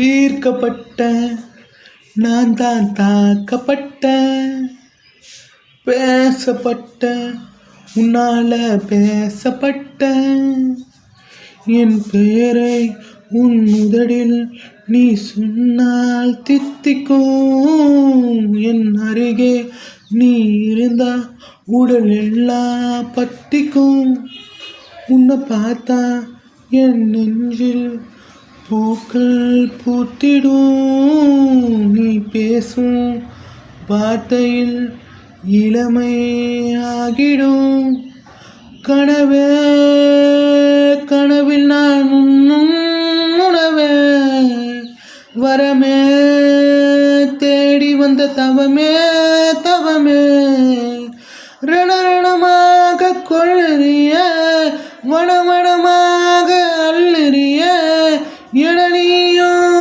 ஈர்க்கப்பட்ட நான் தான் தாக்கப்பட்ட பேசப்பட்ட உன்னால பேசப்பட்ட என் பெயரை உன் உதடில் நீ சொன்னால் தித்திக்கும் என் அருகே நீ இருந்தா உடல் எல்லாம் பத்திக்கும் உன்னை பார்த்தா என் நெஞ்சில் பூக்கள் பூத்திடும் நீ பேசும் வார்த்தையில் இளமை ஆகிடும் கனவே கனவில் நான் உணவே வரமே தேடி வந்த தவமே தவமே ரணரணமாக கொள்ளிய வனவன